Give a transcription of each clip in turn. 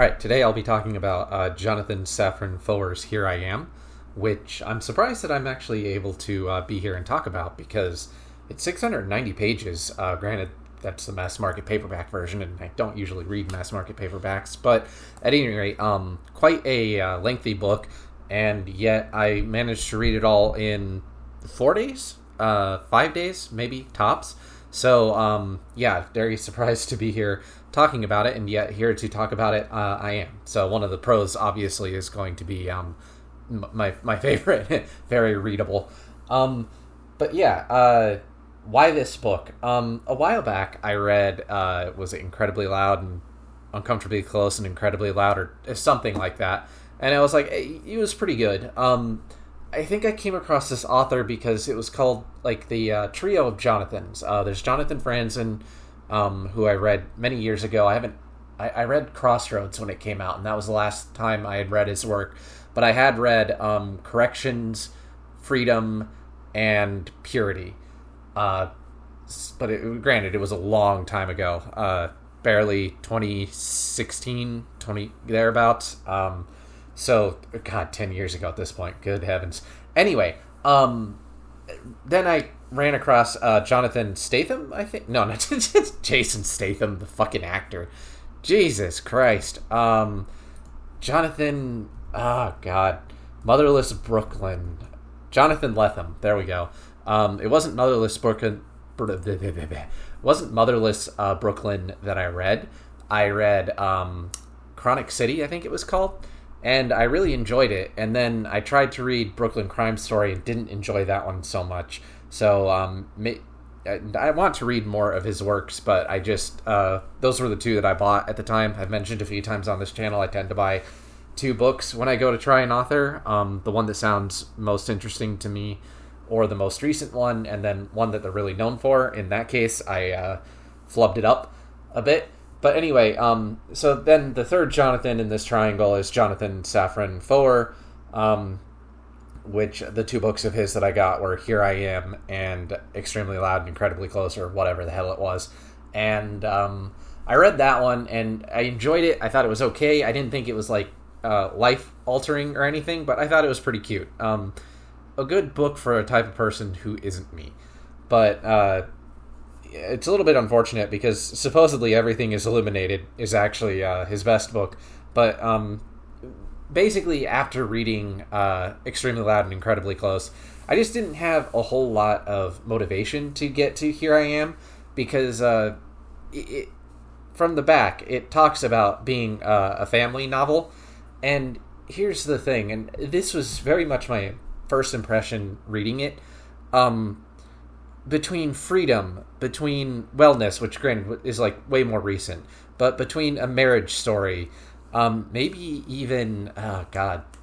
Alright, today I'll be talking about Jonathan Safran Foer's Here I Am, which I'm surprised that I'm actually able to be here and talk about because it's 690 pages. Granted, that's the mass market paperback version, and I don't usually read mass market paperbacks, but at any rate, quite a lengthy book, and yet I managed to read it all in 4 days? 5 days, maybe, tops. So, yeah, very surprised to be here talking about it, and yet here to talk about it, I am. So one of the pros, obviously, is going to be my favorite, very readable. But yeah, why this book? A while back, I read, was it Incredibly Loud and Uncomfortably Close and Incredibly Loud, or something like that, and I was like, it was pretty good. I think I came across this author because it was called, like, the Trio of Jonathans. There's Jonathan Franzen, who I read many years ago. I read Crossroads when it came out, and that was the last time I had read his work. But I had read Corrections, Freedom, and Purity. But granted, it was a long time ago. Barely 2016, thereabouts. So, God, 10 years ago at this point. Good heavens. Anyway, then I ran across Jonathan Statham, I think. No, not Jason Statham, the fucking actor. Jesus Christ. Jonathan, oh, God. Motherless Brooklyn. Jonathan Lethem. There we go. It wasn't Motherless Brooklyn. It wasn't Motherless Brooklyn that I read. I read Chronic City, I think it was called. And I really enjoyed it. And then I tried to read Brooklyn Crime Story and didn't enjoy that one so much. So I want to read more of his works, but I just, those were the two that I bought at the time. I've mentioned a few times on this channel, I tend to buy 2 books when I go to try an author. The one that sounds most interesting to me, or the most recent one, and then one that they're really known for. In that case, I flubbed it up a bit. But anyway, so then the third Jonathan in this triangle is Jonathan Safran Foer, which the 2 books of his that I got were Here I Am and Extremely Loud and Incredibly Close, or whatever the hell it was. And I read that one, and I enjoyed it. I thought it was okay. I didn't think it was, like, life-altering or anything, but I thought it was pretty cute. A good book for a type of person who isn't me. But it's a little bit unfortunate because supposedly Everything is Illuminated is actually his best book. But basically, after reading Extremely Loud and Incredibly Close, I just didn't have a whole lot of motivation to get to Here I Am because from the back, it talks about being a family novel. And here's the thing, and this was very much my first impression reading it. Between freedom, between wellness, which granted is like way more recent, but between a marriage story, maybe even,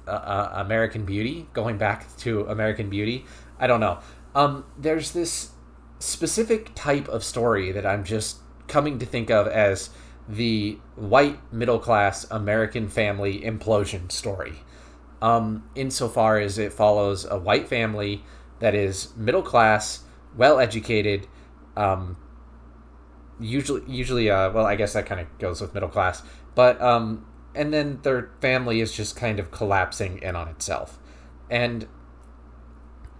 American Beauty, going back to American Beauty, I don't know. There's this specific type of story that I'm just coming to think of as the white middle-class American family implosion story. Insofar as it follows a white family that is middle-class, well-educated, usually, well, I guess that kind of goes with middle class, but, and then their family is just kind of collapsing in on itself. And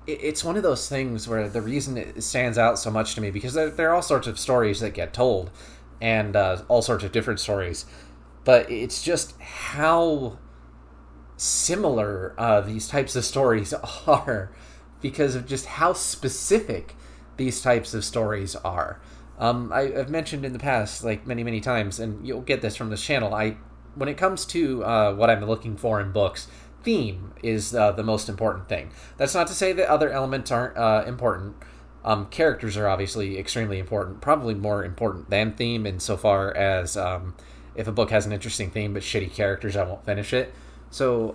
it's one of those things where the reason it stands out so much to me, because there are all sorts of stories that get told, and all sorts of different stories, but it's just how similar these types of stories are, because of just how specific these types of stories are. I've mentioned in the past, like many, many times, and you'll get this from this channel, when it comes to what I'm looking for in books, theme is the most important thing. That's not to say that other elements aren't important. Characters are obviously extremely important, probably more important than theme, insofar as if a book has an interesting theme but shitty characters, I won't finish it. So,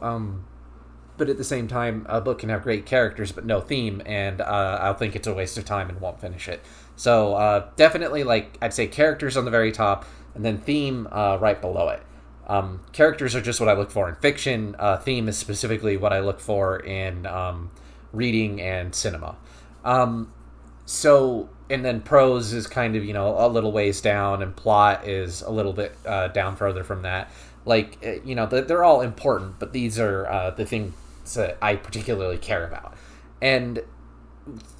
but at the same time, a book can have great characters but no theme, and I'll think it's a waste of time and won't finish it. So definitely, like, I'd say characters on the very top, and then theme right below it. Characters are just what I look for in fiction. Theme is specifically what I look for in reading and cinema. So, and then prose is kind of, a little ways down, and plot is a little bit down further from that. they're all important, but these are the things that I particularly care about. And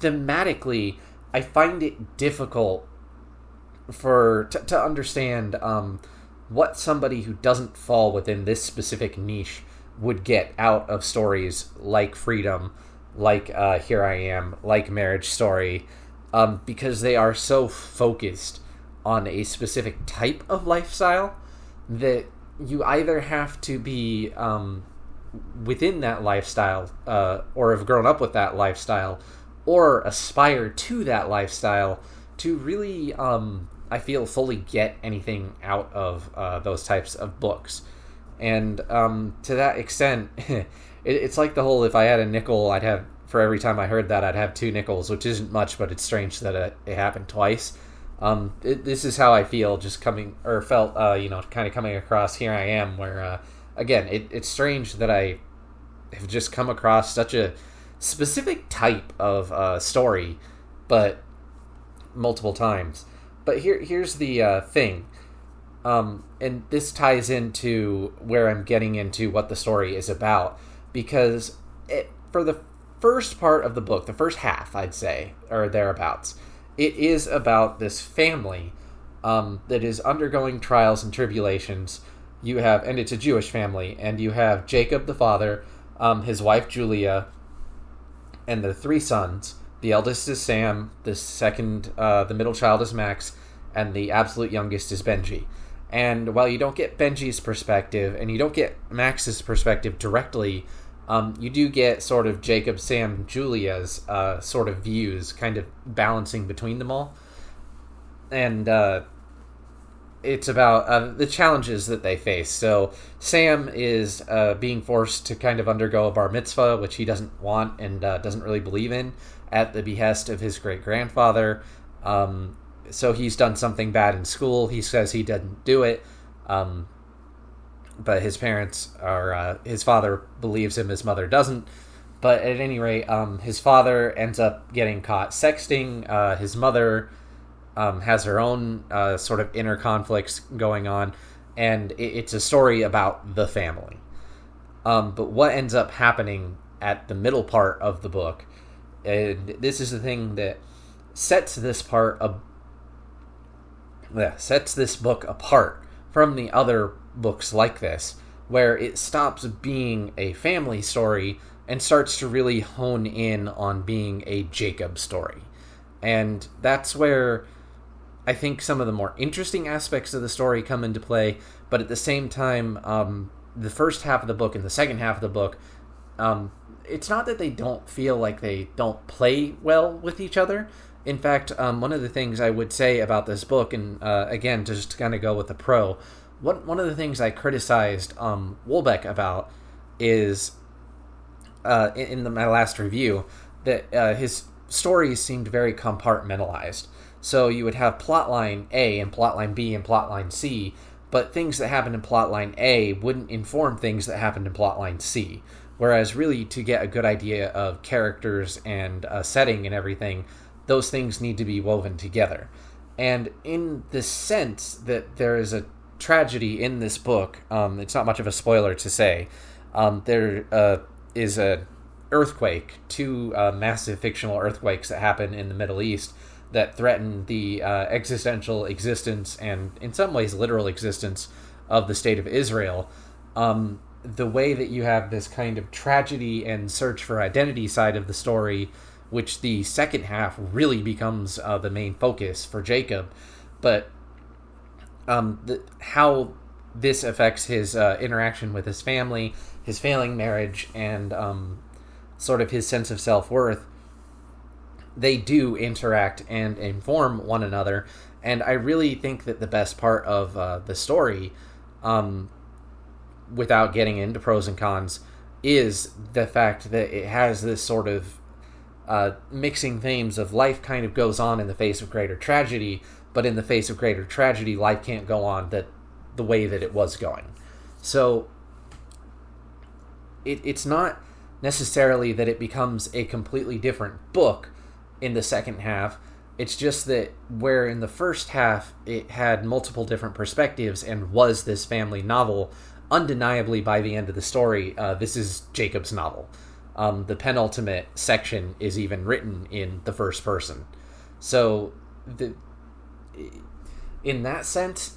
thematically, I find it difficult to understand what somebody who doesn't fall within this specific niche would get out of stories like Freedom, like Here I Am, like Marriage Story, because they are so focused on a specific type of lifestyle that you either have to be within that lifestyle or have grown up with that lifestyle or aspire to that lifestyle to really, I feel, fully get anything out of those types of books. And to that extent, it's like the whole, if I had a nickel, for every time I heard that, I'd have 2 nickels, which isn't much, but it's strange that it happened twice. This is how I feel kind of coming across Here I Am, where, again, it's strange that I have just come across such a specific type of story, but multiple times. But here's the thing, and this ties into where I'm getting into what the story is about, because for the first part of the book, the first half, I'd say, or thereabouts, it is about this family that is undergoing trials and tribulations. And it's a Jewish family, and you have Jacob the father, his wife Julia, and the 3 sons. The eldest is Sam, the middle child is Max, and the absolute youngest is Benji. And while you don't get Benji's perspective, and you don't get Max's perspective directly, you do get sort of Jacob, Sam, Julia's sort of views, kind of balancing between them all. And it's about the challenges that they face. So Sam is being forced to kind of undergo a bar mitzvah, which he doesn't want and doesn't really believe in, at the behest of his great-grandfather. So he's done something bad in school. He says he didn't do it. But his parents his father believes him, his mother doesn't. But at any rate, his father ends up getting caught sexting. His mother has her own sort of inner conflicts going on. And it's a story about the family. But what ends up happening at the middle part of the book, and this is the thing that sets this book apart from the other books like this, where it stops being a family story and starts to really hone in on being a Jacob story. And that's where I think some of the more interesting aspects of the story come into play, but at the same time, the first half of the book and the second half of the book, it's not that they don't feel like they don't play well with each other. In fact, one of the things I would say about this book, and again, just to kind of go with the pro, one of the things I criticized Wolbeck about is, in my last review, that his stories seemed very compartmentalized. So you would have plotline A and plotline B and plotline C, but things that happened in plotline A wouldn't inform things that happened in plotline C. Whereas really, to get a good idea of characters and setting and everything, those things need to be woven together. And in the sense that there is a tragedy in this book, it's not much of a spoiler to say, there is an earthquake, 2 massive fictional earthquakes that happen in the Middle East that threaten the existential existence and, in some ways, literal existence of the state of Israel. The way that you have this kind of tragedy and search for identity side of the story, which the second half really becomes the main focus for Jacob, but how this affects his interaction with his family, his failing marriage, and sort of his sense of self-worth, they do interact and inform one another. And I really think that the best part of the story, without getting into pros and cons, is the fact that it has this sort of mixing themes of life kind of goes on in the face of greater tragedy, but in the face of greater tragedy, life can't go on the way that it was going. So it's not necessarily that it becomes a completely different book in the second half. It's just that where in the first half it had multiple different perspectives and was this family novel undeniably, by the end of the story, this is Jacob's novel. The penultimate section is even written in the first person. So, in that sense,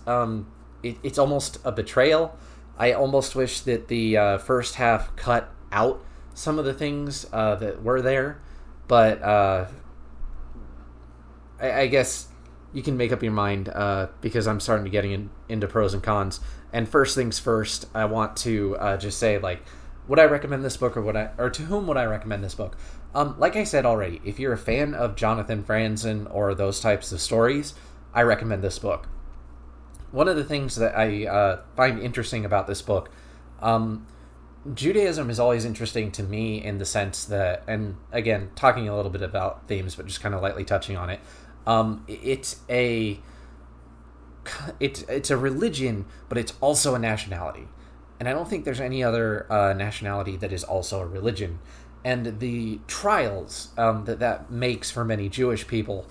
it's almost a betrayal. I almost wish that the first half cut out some of the things that were there, but I guess you can make up your mind because I'm starting to getting into pros and cons. And first things first, I want to just say, like, would I recommend this book, or to whom would I recommend this book? Like I said already, if you're a fan of Jonathan Franzen or those types of stories, I recommend this book. One of the things that I find interesting about this book, Judaism is always interesting to me in the sense that, and again, talking a little bit about themes, but just kind of lightly touching on it, it's a religion, but it's also a nationality. And I don't think there's any other nationality that is also a religion. And the trials that makes for many Jewish people,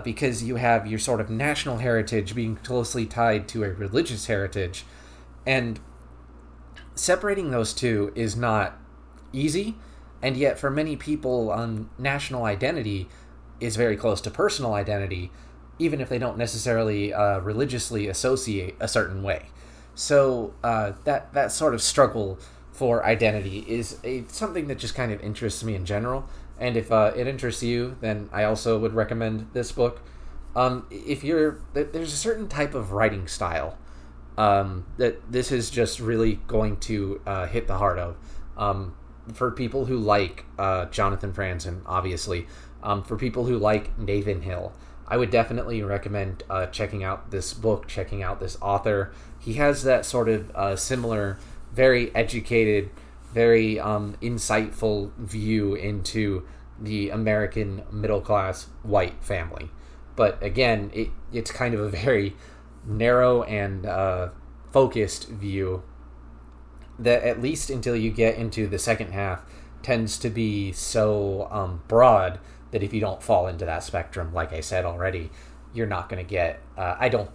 because you have your sort of national heritage being closely tied to a religious heritage, and separating those two is not easy, and yet for many people, national identity is very close to personal identity, even if they don't necessarily religiously associate a certain way. So that sort of struggle for identity is something that just kind of interests me in general. And if it interests you, then I also would recommend this book. There's a certain type of writing style that this is just really going to hit the heart of. For people who like Jonathan Franzen, obviously. For people who like Nathan Hill, I would definitely recommend checking out this book, checking out this author. He has that sort of similar, very educated, very insightful view into the American middle-class white family. But again, it's kind of a very narrow and focused view that, at least until you get into the second half, tends to be so broad that if you don't fall into that spectrum, like I said already, you're not going to get, I don't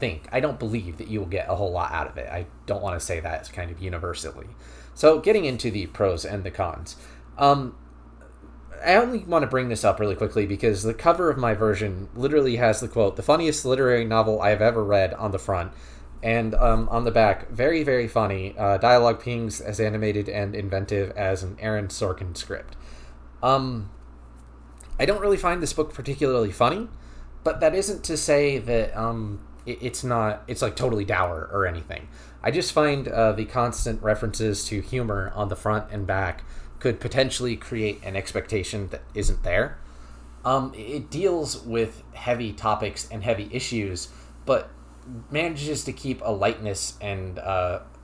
believe that you will get a whole lot out of it. I don't want to say that kind of universally. So getting into the pros and the cons. I only want to bring this up really quickly because the cover of my version literally has the quote, "The funniest literary novel I have ever read," on the front. And on the back, very, very funny, dialogue pings as animated and inventive as an Aaron Sorkin script. I don't really find this book particularly funny, but that isn't to say that it's like totally dour or anything. I just find the constant references to humor on the front and back could potentially create an expectation that isn't there. It deals with heavy topics and heavy issues, but manages to keep a lightness and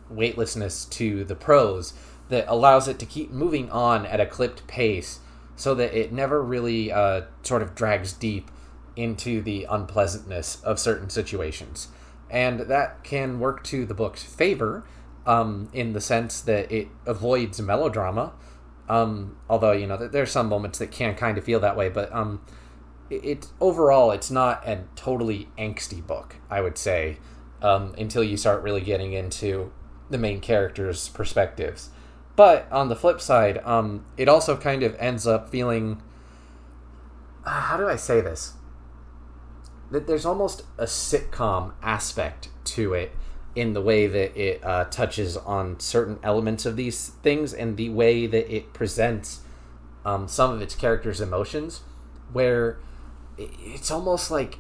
weightlessness to the prose that allows it to keep moving on at a clipped pace so that it never really sort of drags deep into the unpleasantness of certain situations. And that can work to the book's favor in the sense that it avoids melodrama, although, there's some moments that can kind of feel that way, but overall, it's not a totally angsty book, I would say, until you start really getting into the main character's perspectives. But on the flip side, it also kind of ends up feeling, how do I say this? That there's almost a sitcom aspect to it in the way that it touches on certain elements of these things and the way that it presents some of its characters' emotions, where it's almost like,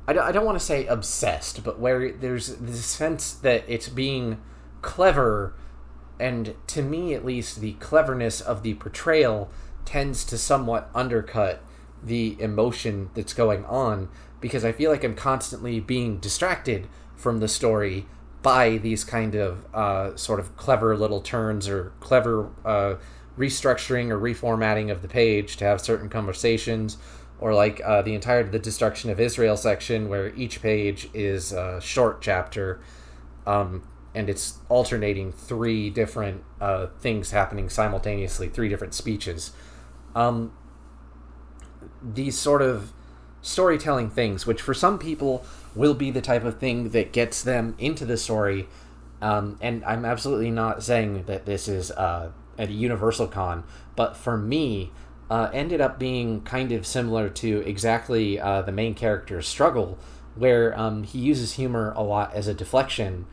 I don't want to say obsessed, but where there's this sense that it's being clever, and to me at least, the cleverness of the portrayal tends to somewhat undercut the emotion that's going on, because I feel like I'm constantly being distracted from the story by these kind of sort of clever little turns or clever restructuring or reformatting of the page to have certain conversations, or like the Destruction of Israel section, where each page is a short chapter, and it's alternating three different things happening simultaneously, three different speeches. These sort of storytelling things, which for some people will be the type of thing that gets them into the story, And I'm absolutely not saying that this is a universal con, but for me, ended up being kind of similar to exactly the main character's struggle, where he uses humor a lot as a deflection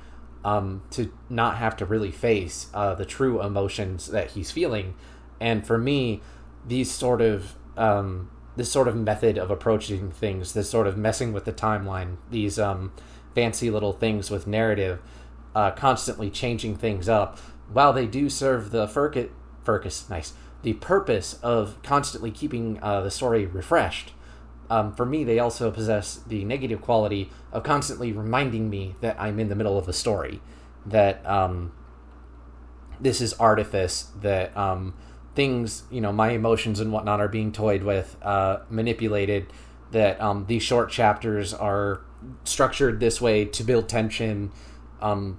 to not have to really face the true emotions that he's feeling. And for me, these sort of this sort of method of approaching things, this sort of messing with the timeline, these fancy little things with narrative, constantly changing things up, while they do serve the the purpose of constantly keeping the story refreshed. For me, they also possess the negative quality of constantly reminding me that I'm in the middle of a story, that this is artifice, that things, my emotions and whatnot are being toyed with, manipulated, that these short chapters are structured this way to build tension.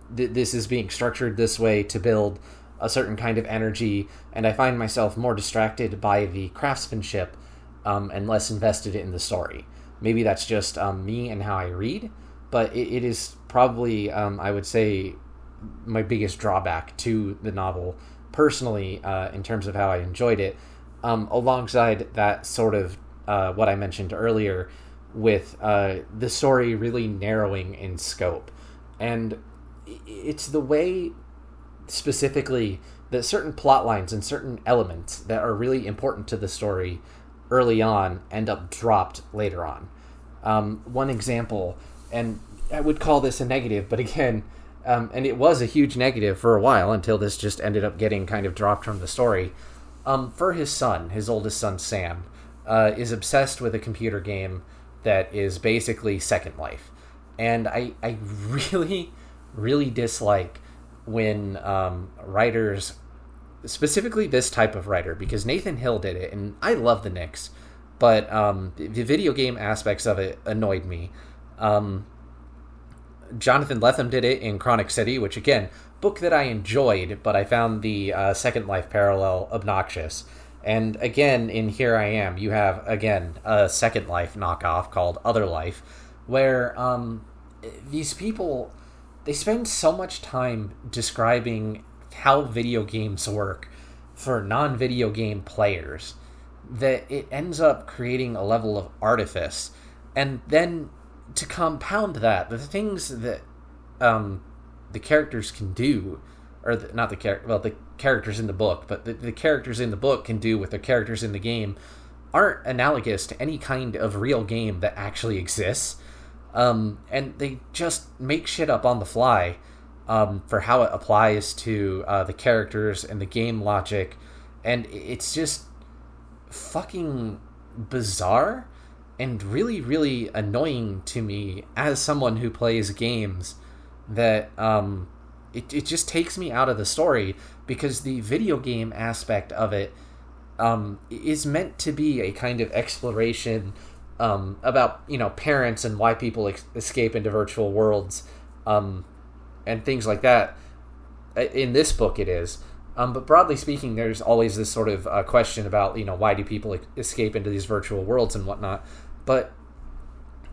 This is being structured this way to build a certain kind of energy, and I find myself more distracted by the craftsmanship and less invested in the story. Maybe that's just me and how I read, but it is probably, I would say, my biggest drawback to the novel, personally, in terms of how I enjoyed it, alongside that sort of what I mentioned earlier, with the story really narrowing in scope. And it's the way, specifically, that certain plot lines and certain elements that are really important to the story early on end up dropped later on. One example, and I would call this a negative, but again, and it was a huge negative for a while until this just ended up getting kind of dropped from the story. For his son, his oldest son, Sam, is obsessed with a computer game that is basically Second Life. And I really, really dislike when writers, specifically this type of writer, because Nathan Hill did it, and I love the Knicks, but the video game aspects of it annoyed me. Jonathan Lethem did it in Chronic City, which, again, book that I enjoyed, but I found the Second Life parallel obnoxious. And again, in Here I Am, you have, again, a Second Life knockoff called Other Life, where these people, they spend so much time describing how video games work for non-video game players that it ends up creating a level of artifice. And then to compound that, the things that the characters can do, or the characters in the book, but the characters in the book can do with the characters in the game aren't analogous to any kind of real game that actually exists. And they just make shit up on the fly for how it applies to the characters and the game logic, and it's just fucking bizarre and really, really annoying to me as someone who plays games, that it just takes me out of the story, because the video game aspect of it is meant to be a kind of exploration about, parents and why people escape into virtual worlds, and things like that. In this book it is. But broadly speaking, there's always this sort of question about, why do people escape into these virtual worlds and whatnot. But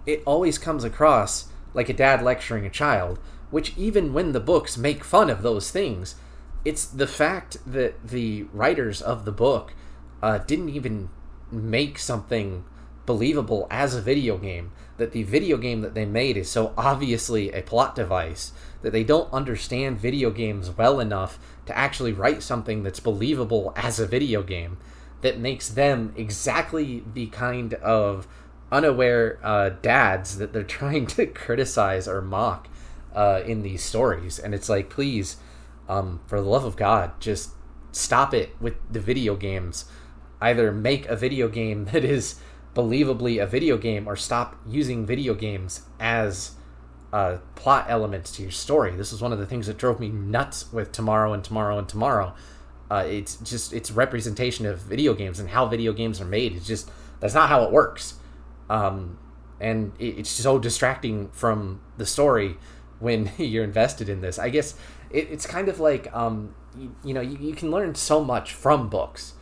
it always comes across like a dad lecturing a child, which, even when the books make fun of those things, it's the fact that the writers of the book didn't even make something believable as a video game, that the video game that they made is so obviously a plot device that they don't understand video games well enough to actually write something that's believable as a video game, that makes them exactly the kind of unaware dads that they're trying to criticize or mock in these stories. And it's like, please, for the love of God, just stop it with the video games. Either make a video game that is believably a video game, or stop using video games as plot elements to your story. This is one of the things that drove me nuts with Tomorrow and Tomorrow and Tomorrow. It's representation of video games and how video games are made. It's just, that's not how it works. And it's so distracting from the story when you're invested in this. I guess it's kind of like, you can learn so much from books.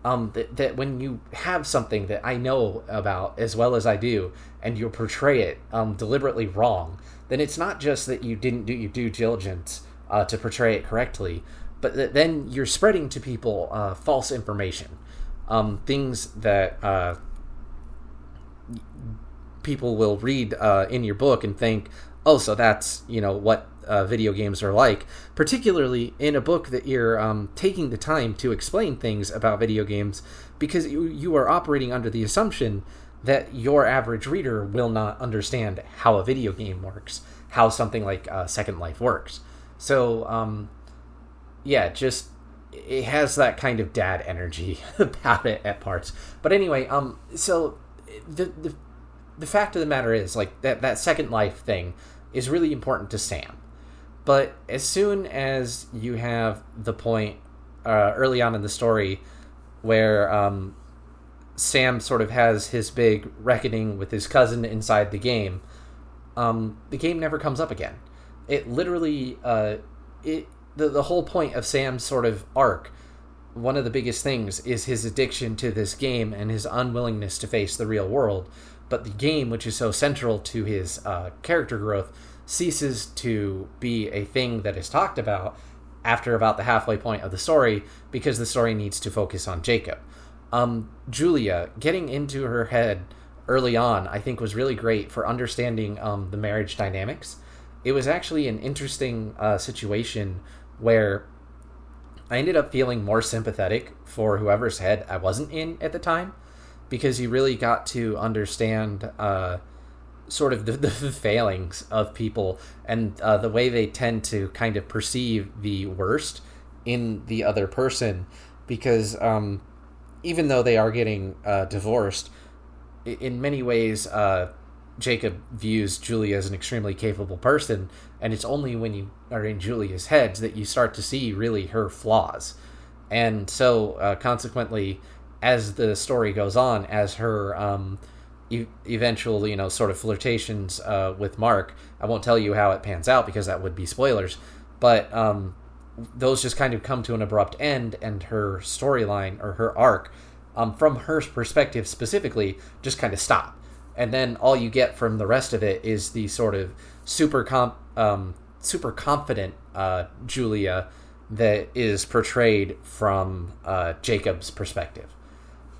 That when you have something that I know about as well as I do, and you portray it deliberately wrong, then it's not just that you didn't do your due diligence to portray it correctly. But then you're spreading to people false information, things that people will read in your book and think, oh, so that's what video games are like. Particularly in a book that you're taking the time to explain things about video games, because you are operating under the assumption that your average reader will not understand how a video game works, how something like Second Life works. So, just it has that kind of dad energy about it at parts. But anyway, so the fact of the matter is, like, that Second Life thing is really important to Sam. But as soon as you have the point early on in the story where Sam sort of has his big reckoning with his cousin inside the game never comes up again. It literally, the whole point of Sam's sort of arc, one of the biggest things is his addiction to this game and his unwillingness to face the real world. But the game, which is so central to his character growth, ceases to be a thing that is talked about after about the halfway point of the story, because the story needs to focus on Jacob. Julia, getting into her head early on, I think was really great for understanding the marriage dynamics. It was actually an interesting situation where I ended up feeling more sympathetic for whoever's head I wasn't in at the time, because you really got to understand sort of the failings of people and the way they tend to kind of perceive the worst in the other person, because even though they are getting divorced, in many ways Jacob views Julia as an extremely capable person, and it's only when you are in Julia's head that you start to see really her flaws. And so consequently, as the story goes on, as her eventual, sort of flirtations with Mark, I won't tell you how it pans out because that would be spoilers, but those just kind of come to an abrupt end, and her storyline, or her arc, from her perspective specifically, just kind of stop. And then all you get from the rest of it is the sort of super confident Julia that is portrayed from Jacob's perspective.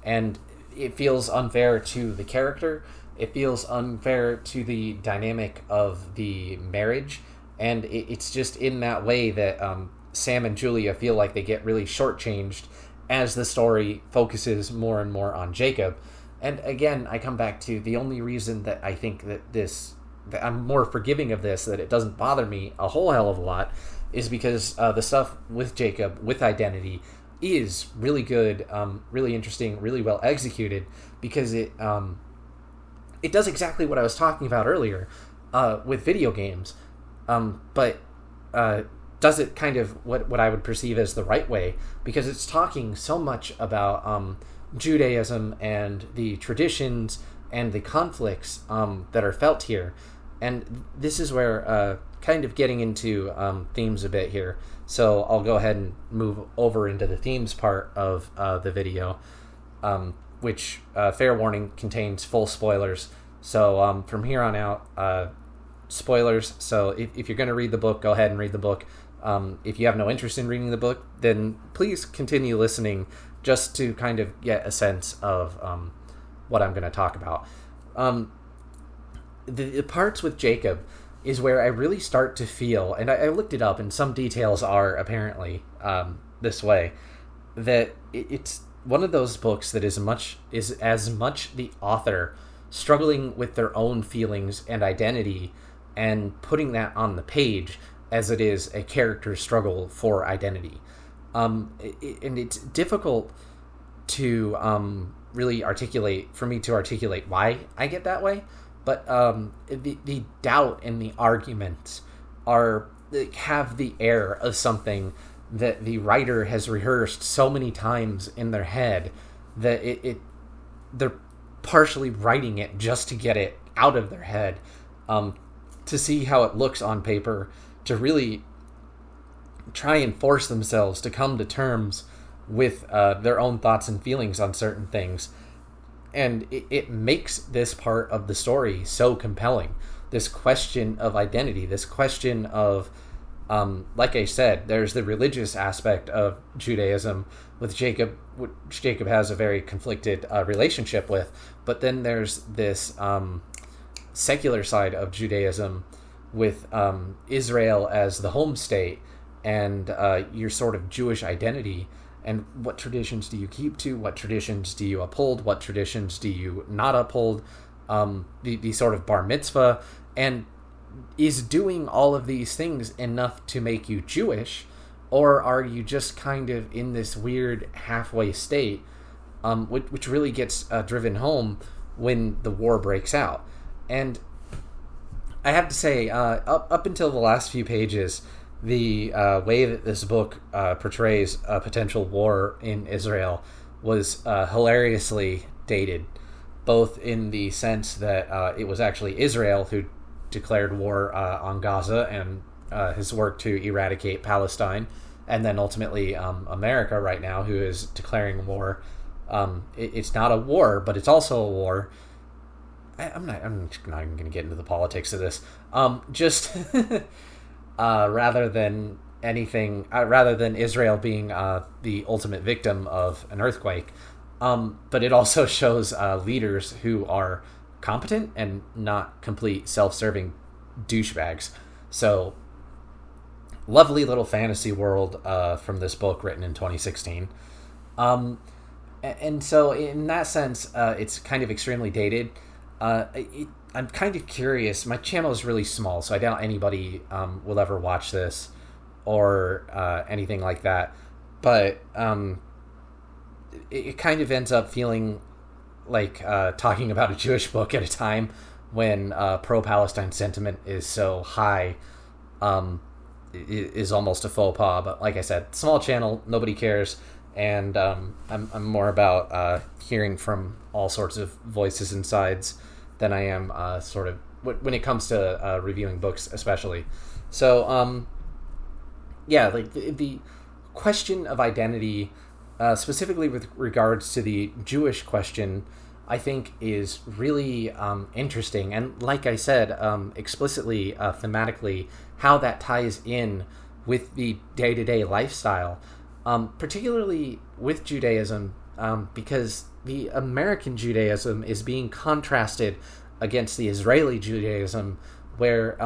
And it feels unfair to the character. It feels unfair to the dynamic of the marriage. And it's just in that way that Sam and Julia feel like they get really shortchanged as the story focuses more and more on Jacob. And again, I come back to the only reason that I think that I'm more forgiving of this, that it doesn't bother me a whole hell of a lot, is because the stuff with Jacob, with identity, is really good, really interesting, really well executed, because it does exactly what I was talking about earlier with video games, but does it kind of what I would perceive as the right way, because it's talking so much about Judaism and the traditions and the conflicts that are felt here. And this is where kind of getting into themes a bit here. So I'll go ahead and move over into the themes part of the video, which, fair warning, contains full spoilers. So from here on out, spoilers. So if you're going to read the book, go ahead and read the book. If you have no interest in reading the book, then please continue listening, just to kind of get a sense of what I'm going to talk about. The parts with Jacob is where I really start to feel, and I looked it up, and some details are apparently this way, that it's one of those books that is as much the author struggling with their own feelings and identity and putting that on the page as it is a character's struggle for identity. And it's difficult to really articulate why I get that way, but the doubt and the arguments have the air of something that the writer has rehearsed so many times in their head that they're partially writing it just to get it out of their head, to see how it looks on paper, to really try and force themselves to come to terms with their own thoughts and feelings on certain things. And it makes this part of the story so compelling. This question of identity, this question of Like I said, there's the religious aspect of Judaism with Jacob, which Jacob has a very conflicted relationship with. But then there's this secular side of Judaism with Israel as the home state and your sort of Jewish identity. And what traditions do you keep to? What traditions do you uphold? What traditions do you not uphold? The sort of bar mitzvah. And is doing all of these things enough to make you Jewish? Or are you just kind of in this weird halfway state, which really gets driven home when the war breaks out? And I have to say, up until the last few pages, the way that this book portrays a potential war in Israel was hilariously dated, both in the sense that it was actually Israel who declared war on Gaza and his work to eradicate Palestine, and then ultimately America right now, who is declaring war. It's not a war, but it's also a war. I'm not even going to get into the politics of this. Just rather than anything, rather than Israel being the ultimate victim of an earthquake, but it also shows leaders who are competent and not complete self-serving douchebags. So, lovely little fantasy world from this book written in 2016. And so, in that sense, it's kind of extremely dated. I'm kind of curious. My channel is really small, so I doubt anybody will ever watch this or anything like that. But it kind of ends up feeling like talking about a Jewish book at a time when pro-Palestine sentiment is so high is almost a faux pas. But like I said, small channel, nobody cares. And I'm more about hearing from all sorts of voices and sides than I am sort of when it comes to reviewing books, especially. So, yeah, like the question of identity, specifically with regards to the Jewish question, I think is really interesting. And like I said, explicitly, thematically, how that ties in with the day-to-day lifestyle. Particularly with Judaism, because the American Judaism is being contrasted against the Israeli Judaism, where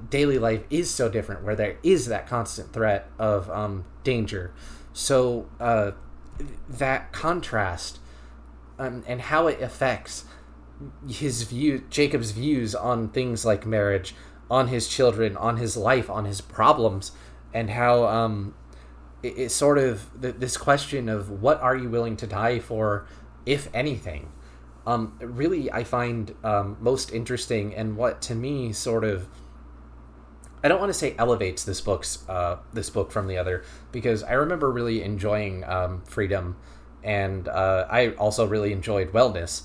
daily life is so different, where there is that constant threat of danger. So that contrast and how it affects Jacob's views on things like marriage, on his children, on his life, on his problems, and how it's sort of this question of what are you willing to die for, if anything. Really, I find most interesting, and what to me sort of, I don't want to say elevates this book from the other, because I remember really enjoying Freedom, and I also really enjoyed Wellness.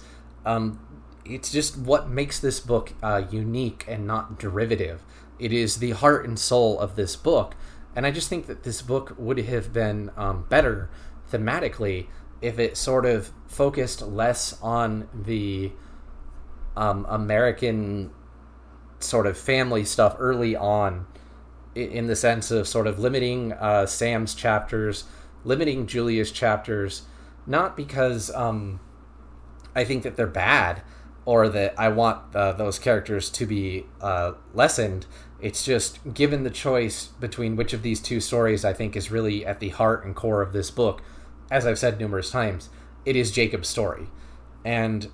It's just what makes this book unique and not derivative. It is the heart and soul of this book. And I just think that this book would have been better thematically if it sort of focused less on the American sort of family stuff early on, in the sense of sort of limiting Sam's chapters, limiting Julia's chapters, not because I think that they're bad or that I want those characters to be lessened. It's just, given the choice between which of these two stories I think is really at the heart and core of this book, as I've said numerous times, it is Jacob's story. And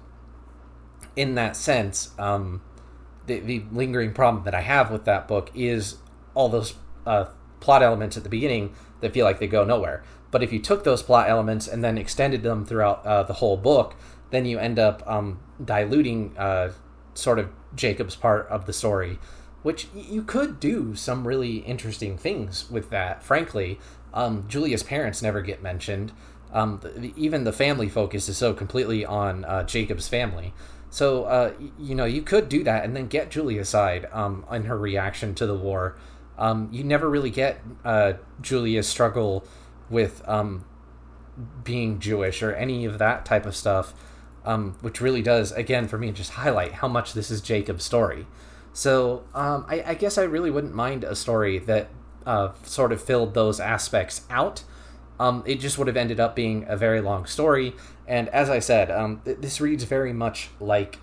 in that sense, the lingering problem that I have with that book is all those plot elements at the beginning that feel like they go nowhere. But if you took those plot elements and then extended them throughout the whole book, then you end up diluting sort of Jacob's part of the story, which you could do some really interesting things with that, frankly. Julia's parents never get mentioned. Even the family focus is so completely on Jacob's family. So, you could do that and then get Julia's side on her reaction to the war. You never really get Julia's struggle with being Jewish or any of that type of stuff, which really does, again, for me, just highlight how much this is Jacob's story. So I guess I really wouldn't mind a story that sort of filled those aspects out, it just would have ended up being a very long story. And as I said, this reads very much like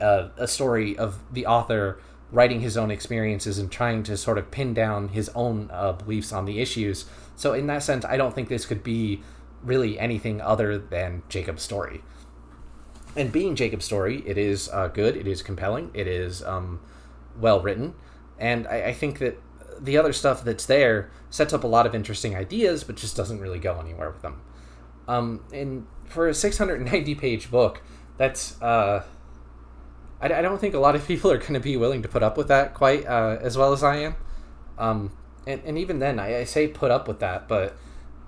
a story of the author writing his own experiences and trying to sort of pin down his own beliefs on the issues. So in that sense, I don't think this could be really anything other than Jacob's story. And being Jacob's story, it is good, it is compelling, it is well written, and I think that the other stuff that's there sets up a lot of interesting ideas, but just doesn't really go anywhere with them. And for a 690-page book, that's I don't think a lot of people are going to be willing to put up with that quite as well as I am. And even then, I say put up with that, but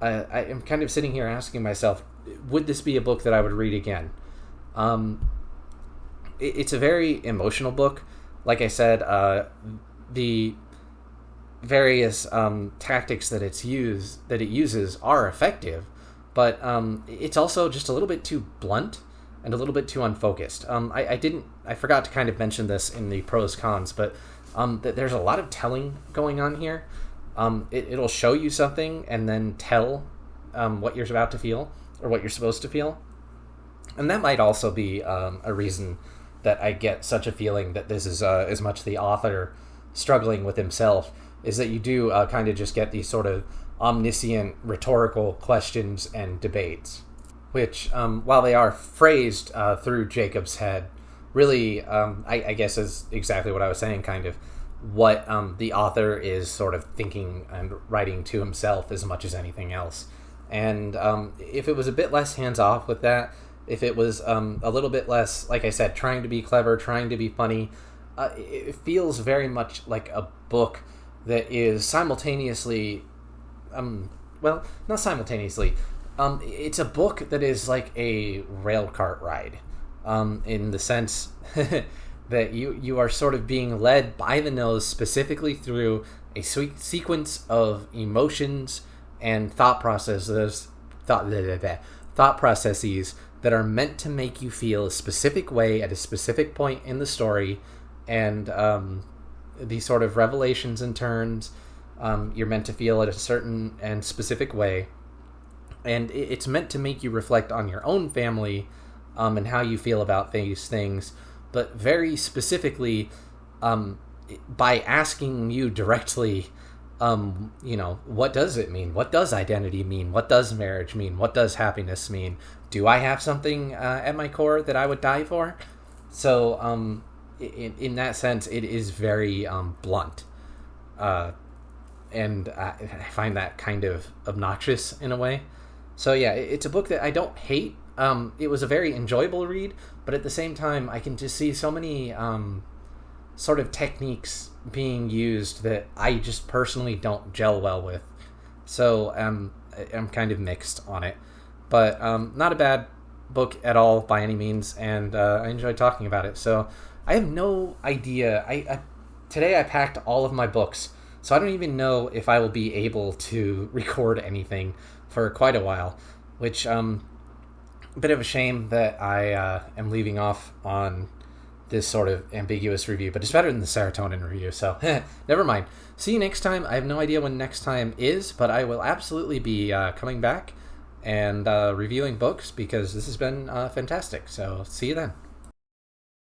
I am kind of sitting here asking myself, would this be a book that I would read again? It's a very emotional book. Like I said, the various tactics that it uses are effective, but it's also just a little bit too blunt and a little bit too unfocused. I forgot to kind of mention this in the pros cons, but that there's a lot of telling going on here. It'll show you something and then tell what you're about to feel or what you're supposed to feel. And that might also be a reason that I get such a feeling that this is as much the author struggling with himself, is that you do kind of just get these sort of omniscient rhetorical questions and debates, which, while they are phrased through Jacob's head, really, I guess is exactly what I was saying, kind of what the author is sort of thinking and writing to himself as much as anything else. And if it was a bit less hands-off with that, if it was a little bit less, like I said, trying to be clever, trying to be funny, it feels very much like a book that is simultaneously, well, not simultaneously, it's a book that is like a rail cart ride, in the sense that you are sort of being led by the nose specifically through a sequence of emotions and thought processes that are meant to make you feel a specific way at a specific point in the story, and these sort of revelations and turns, you're meant to feel at a certain and specific way, and it's meant to make you reflect on your own family and how you feel about these things, but very specifically by asking you directly, what does it mean? What does identity mean? What does marriage mean? What does happiness mean? Do I have something at my core that I would die for? So in that sense, it is very blunt. And I find that kind of obnoxious in a way. So yeah, it's a book that I don't hate. It was a very enjoyable read, but at the same time, I can just see so many sort of techniques being used that I just personally don't gel well with. So I'm kind of mixed on it. But not a bad book at all by any means, and I enjoyed talking about it. So I have no idea. Today I packed all of my books, so I don't even know if I will be able to record anything for quite a while, which a bit of a shame that I am leaving off on this sort of ambiguous review, but it's better than the serotonin review, so never mind. See you next time. I have no idea when next time is, but I will absolutely be coming back and reviewing books, because this has been fantastic. So see you then.